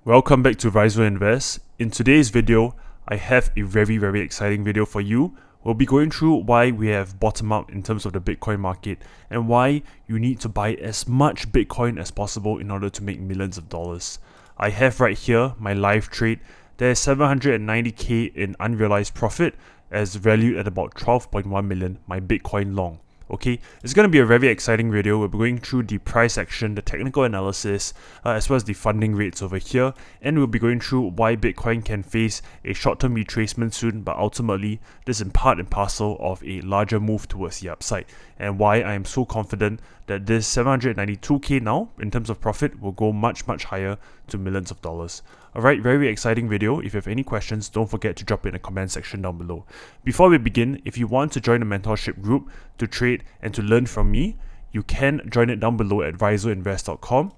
Welcome back to Rise Invest. In today's video, I have a very exciting video for you. We'll be going through why we have bottomed out in terms of the Bitcoin market and why you need to buy as much Bitcoin as possible in order to make millions of dollars. I have right here my live trade. There's 790k in unrealized profit as valued at about 12.1 million, my Bitcoin long. Okay, it's going to be a very exciting video. We'll be going through the price action, the technical analysis, as well as the funding rates over here, and we'll be going through why Bitcoin can face a short-term retracement soon, but ultimately this is part and parcel of a larger move towards the upside, and why I am so confident that this 792k now in terms of profit will go much higher to millions of dollars. Alright, very exciting video. If you have any questions, don't forget to drop it in the comment section down below. Before we begin, if you want to join the mentorship group to trade and to learn from me, you can join it down below at risoinvest.com.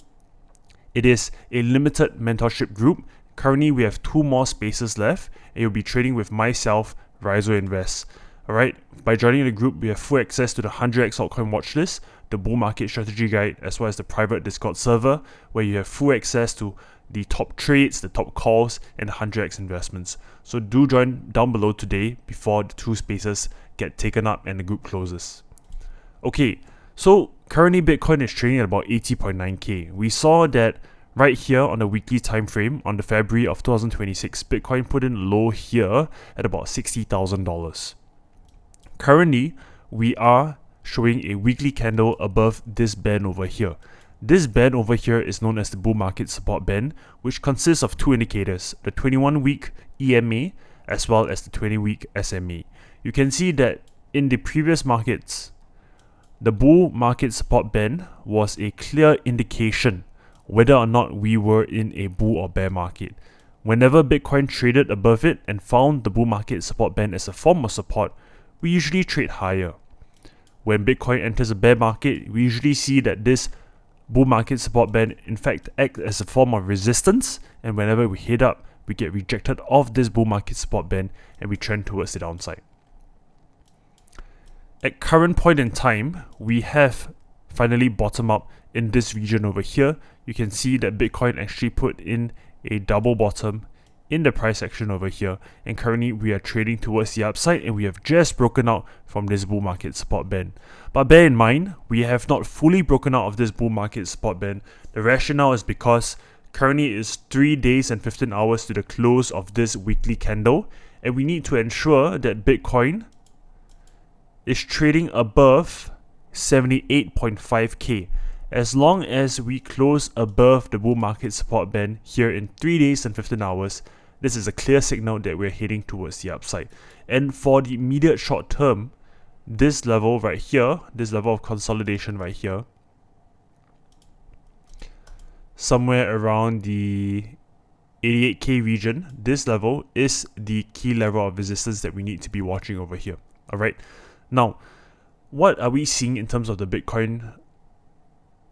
It is a limited mentorship group. Currently, we have 2 more spaces left, and you'll be trading with myself, Riso Invest. Alright, by joining the group, we have full access to the 100x altcoin watchlist, the bull market strategy guide, as well as the private Discord server, where you have full access to the top trades, the top calls, and the 100x investments. So do join down below today before the 2 spaces get taken up and the group closes. Okay, so currently Bitcoin is trading at about 80.9k. We saw that right here on the weekly time frame on the February of 2026, Bitcoin put in low here at about $60,000. Currently, we are showing a weekly candle above this band over here. This band over here is known as the bull market support band, which consists of 2 indicators, the 21-week EMA as well as the 20-week SMA. You can see that in the previous markets, the bull market support band was a clear indication whether or not we were in a bull or bear market. Whenever Bitcoin traded above it and found the bull market support band as a form of support, we usually trade higher. When Bitcoin enters a bear market, we usually see that this bull market support band in fact acts as a form of resistance, and whenever we head up, we get rejected off this bull market support band and we trend towards the downside. At current point in time, we have finally bottomed out in this region over here. You can see that Bitcoin actually put in a double bottom in the price action over here, and currently we are trading towards the upside and we have just broken out from this bull market support band. But bear in mind, we have not fully broken out of this bull market support band. The rationale is because currently it is 3 days and 15 hours to the close of this weekly candle, and we need to ensure that Bitcoin is trading above 78.5k. As long as we close above the bull market support band here in 3 days and 15 hours, this is a clear signal that we're heading towards the upside. And for the immediate short term, this level right here, this level of consolidation right here, somewhere around the 88k region, this level is the key level of resistance that we need to be watching over here. Alright, now what are we seeing in terms of the Bitcoin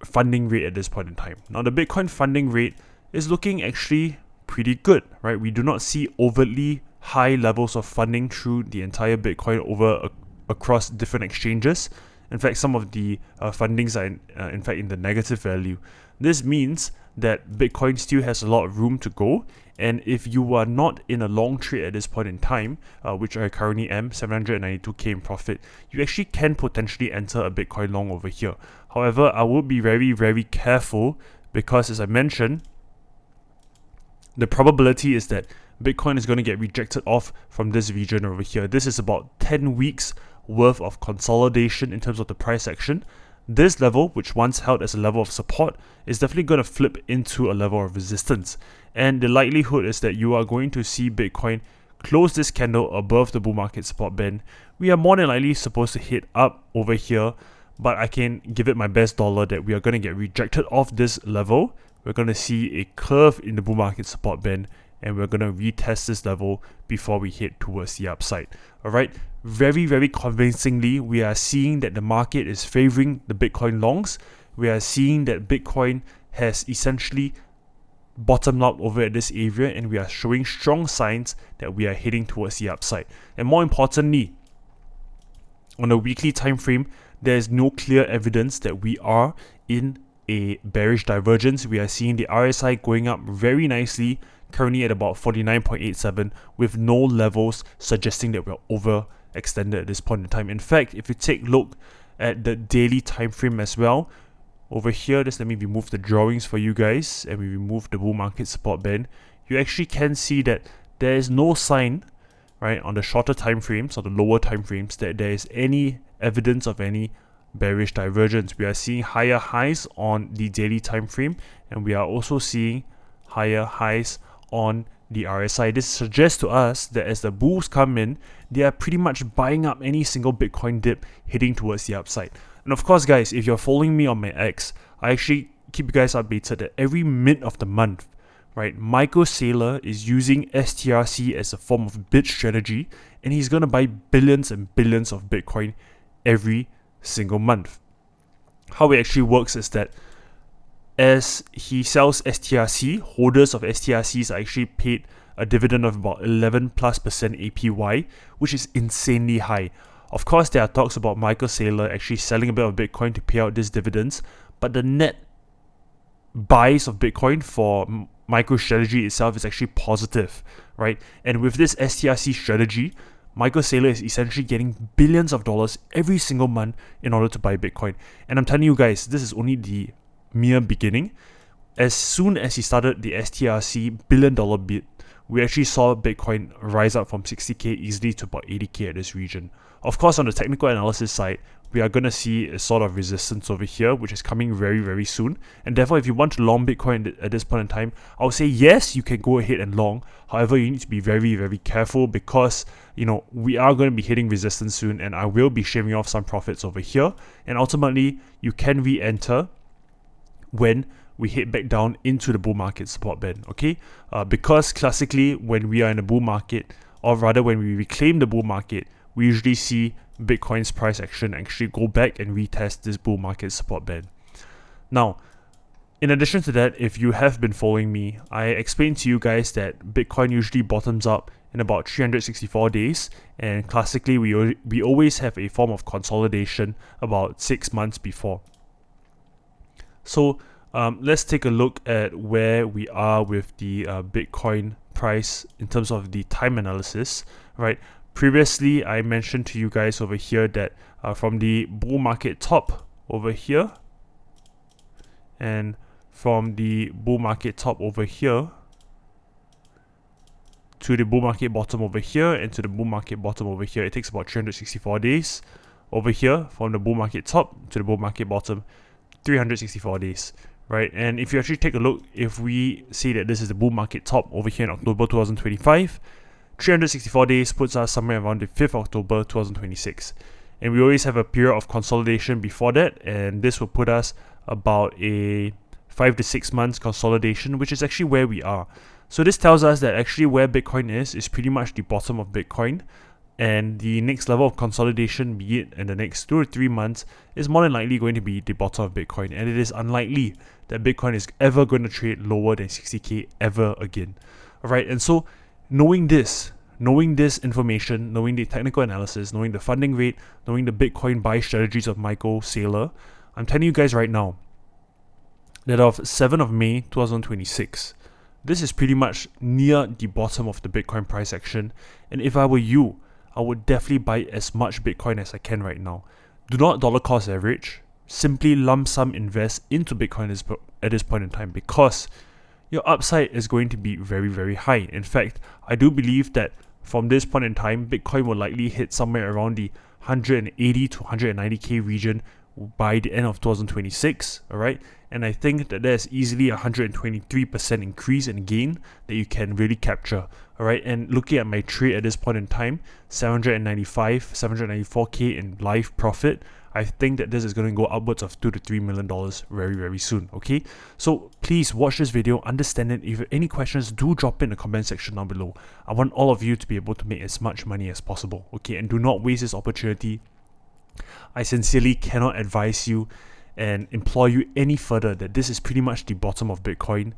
funding rate at this point in time? Now the Bitcoin funding rate is looking actually pretty good, right? We do not see overtly high levels of funding through the entire Bitcoin across different exchanges. In fact, some of the fundings are in fact in the negative value. This means that Bitcoin still has a lot of room to go, and if you are not in a long trade at this point in time, which I currently am, 792k in profit, you actually can potentially enter a Bitcoin long over here. However, I will be very careful because, as I mentioned, the probability is that Bitcoin is going to get rejected off from this region over here. This is about 10 weeks worth of consolidation in terms of the price action. This level, which once held as a level of support, is definitely going to flip into a level of resistance. And the likelihood is that you are going to see Bitcoin close this candle above the bull market support band. We are more than likely supposed to hit up over here, but I can give it my best dollar that we are going to get rejected off this level. We're going to see a curve in the bull market support band, and we're going to retest this level before we head towards the upside. Alright, very convincingly, we are seeing that the market is favoring the Bitcoin longs. We are seeing that Bitcoin has essentially bottomed out over at this area, and we are showing strong signs that we are heading towards the upside. And more importantly, on a weekly time frame, there is no clear evidence that we are in a bearish divergence. We are seeing the RSI going up very nicely, currently at about 49.87, with no levels suggesting that we're overextended at this point in time. In fact, if you take a look at the daily time frame as well, over here, just let me remove the drawings for you guys, and we remove the bull market support band. You actually can see that there is no sign, right, on the shorter time frames or the lower time frames, that there is any evidence of any bearish divergence. We are seeing higher highs on the daily time frame, and we are also seeing higher highs on the RSI. This suggests to us that as the bulls come in, they are pretty much buying up any single Bitcoin dip heading towards the upside. And of course, guys, if you're following me on my X, I actually keep you guys updated that every mid of the month, right, Michael Saylor is using STRC as a form of bid strategy, and he's going to buy billions and billions of Bitcoin every single month. How it actually works is that as he sells STRC, holders of STRCs are actually paid a dividend of about 11+% APY, which is insanely high. Of course, there are talks about Michael Saylor actually selling a bit of Bitcoin to pay out these dividends, but the net buys of Bitcoin for MicroStrategy itself is actually positive, right? And with this STRC strategy, Michael Saylor is essentially getting billions of dollars every single month in order to buy Bitcoin. And I'm telling you guys, this is only the mere beginning. As soon as he started the STRC billion-dollar bid, we actually saw Bitcoin rise up from 60k easily to about 80k at this region. Of course, on the technical analysis side, we are going to see a sort of resistance over here, which is coming very, very soon. And therefore, if you want to long Bitcoin at this point in time, I would say yes, you can go ahead and long. However, you need to be very, very careful because, we are going to be hitting resistance soon, and I will be shaving off some profits over here. And ultimately, you can re-enter when we hit back down into the bull market support band, okay? Because classically, when we are in a bull market, or rather when we reclaim the bull market, we usually see Bitcoin's price action actually go back and retest this bull market support band. Now, in addition to that, if you have been following me, I explained to you guys that Bitcoin usually bottoms up in about 364 days, and classically we always have a form of consolidation about 6 months before. So let's take a look at where we are with the Bitcoin price in terms of the time analysis, right? Previously, I mentioned to you guys over here that from the bull market top over here, and from the bull market top over here to the bull market bottom over here, and to the bull market bottom over here, it takes about 364 days. Over here, from the bull market top to the bull market bottom, 364 days, right? And if you actually take a look, if we say that this is the bull market top over here in October 2025, 364 days puts us somewhere around the 5th October 2026. And we always have a period of consolidation before that, and this will put us about a 5 to 6 months consolidation, which is actually where we are. So this tells us that actually where Bitcoin is pretty much the bottom of Bitcoin, and the next level of consolidation, be it in the next 2 or 3 months, is more than likely going to be the bottom of Bitcoin, and it is unlikely that Bitcoin is ever going to trade lower than 60k ever again. Alright, and so knowing this information, knowing the technical analysis, knowing the funding rate, knowing the Bitcoin buy strategies of Michael Saylor, I'm telling you guys right now that of 7th of May 2026, this is pretty much near the bottom of the Bitcoin price action. And if I were you, I would definitely buy as much Bitcoin as I can right now. Do not dollar cost average. Simply lump sum invest into Bitcoin at this point in time, because your upside is going to be very, very high. In fact, I do believe that from this point in time, Bitcoin will likely hit somewhere around the 180 to 190k region by the end of 2026, alright? And I think that there's easily a 123% increase in gain that you can really capture, alright? And looking at my trade at this point in time, 794k in live profit, I think that this is going to go upwards of $2 to $3 million very, very soon, okay? So please watch this video, understand it. If you have any questions, do drop in the comment section down below. I want all of you to be able to make as much money as possible, okay? And do not waste this opportunity. I sincerely cannot advise you and implore you any further that this is pretty much the bottom of Bitcoin.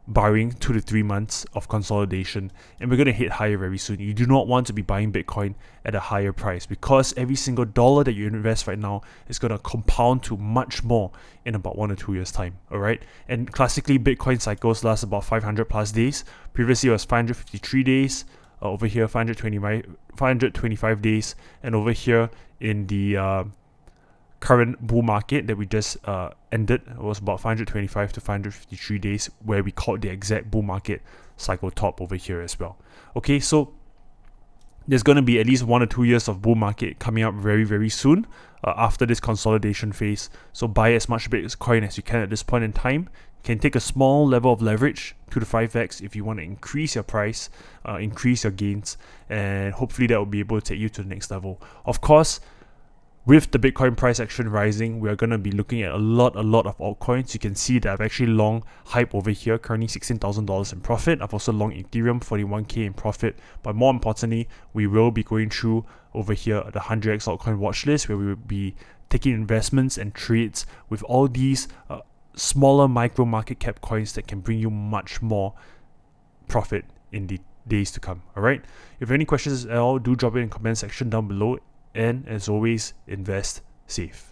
barring 2 to 3 months of consolidation, and we're going to hit higher very soon. You do not want to be buying Bitcoin at a higher price, because every single dollar that you invest right now is going to compound to much more in about 1 or 2 years time. All right, and classically Bitcoin cycles last about 500 plus days. Previously it was 553 days, over here 525 days, and over here in the current bull market that we just ended, it was about 525 to 553 days, where we called the exact bull market cycle top over here as well. Okay, so there's going to be at least 1 or 2 years of bull market coming up very, very soon after this consolidation phase. So buy as much Bitcoin as you can at this point in time. You can take a small level of leverage, 2 to 5x, if you want to increase your price, increase your gains, and hopefully that will be able to take you to the next level. Of course, with the Bitcoin price action rising, we are going to be looking at a lot of altcoins. You can see that I've actually long hype over here, currently $16,000 in profit. I've also long ethereum, 41k in profit. But more importantly, we will be going through over here the 100x altcoin watch list, where we will be taking investments and trades with all these smaller micro market cap coins that can bring you much more profit in the days to come. All right, if you have any questions at all, do drop it in the comment section down below. And as always, invest safe.